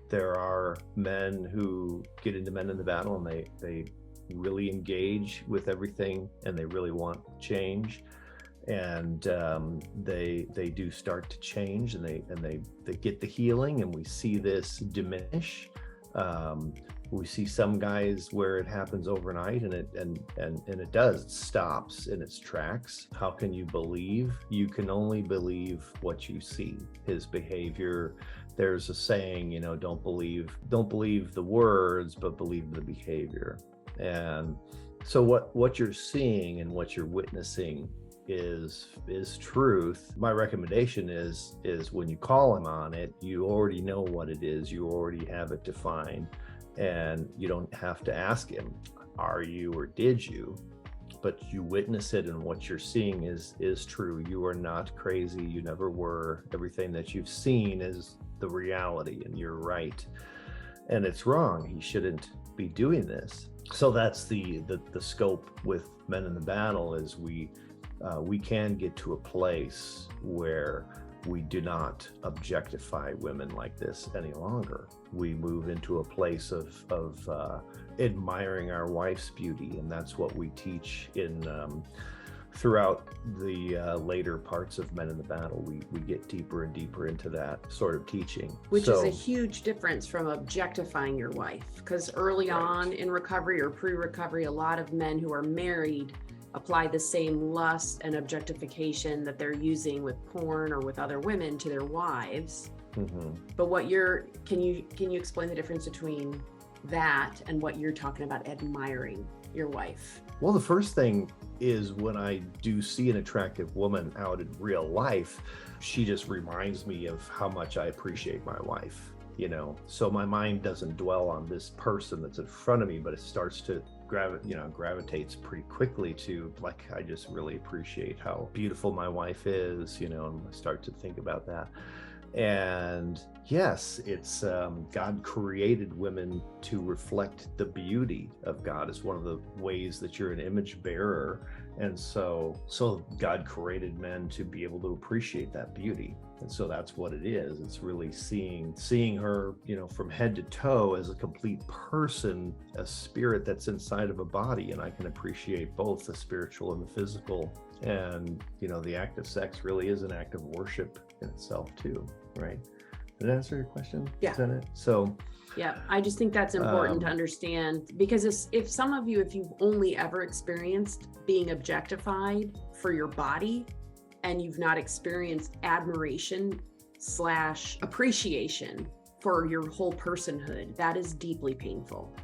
There are men who get into Men in the Battle and they really engage with everything and they really want change, and they do start to change, and they get the healing, and we see this diminish. We see some guys where it happens overnight and it does, it stops in its tracks. How can you believe? You can only believe what you see. His behavior, there's a saying, you know, don't believe the words, but believe the behavior. And so what you're seeing and what you're witnessing is truth. My recommendation is when you call him on it, you already know what it is, you already have it defined, and you don't have to ask him, are you or did you? But you witness it, and what you're seeing is true. You are not crazy, you never were. Everything that you've seen is the reality, and you're right. And it's wrong. He shouldn't be doing this. So that's the scope with Men in the Battle, is we can get to a place where we do not objectify women like this any longer. We move into a place of admiring our wife's beauty, and that's what we teach in throughout the later parts of Men in the Battle. We get deeper and deeper into that sort of teaching. Which is a huge difference from objectifying your wife, because early on in recovery or pre-recovery, a lot of men who are married apply the same lust and objectification that they're using with porn or with other women to their wives. Mm-hmm. But can you explain the difference between that and what you're talking about admiring your wife? Well, the first thing is, when I do see an attractive woman out in real life, she just reminds me of how much I appreciate my wife, you know. So my mind doesn't dwell on this person that's in front of me, but it starts to gravitates pretty quickly to, like, I just really appreciate how beautiful my wife is, you know, and I start to think about that. And yes, it's God created women to reflect the beauty of God. It's one of the ways that you're an image bearer. And so God created men to be able to appreciate that beauty. And so that's what it is. It's really seeing her, you know, from head to toe as a complete person, a spirit that's inside of a body. And I can appreciate both the spiritual and the physical. And, you know, the act of sex really is an act of worship in itself too, right? Did that answer your question? Yeah. So yeah, I just think that's important to understand, because if some of you, if you've only ever experienced being objectified for your body and you've not experienced admiration / appreciation for your whole personhood, that is deeply painful.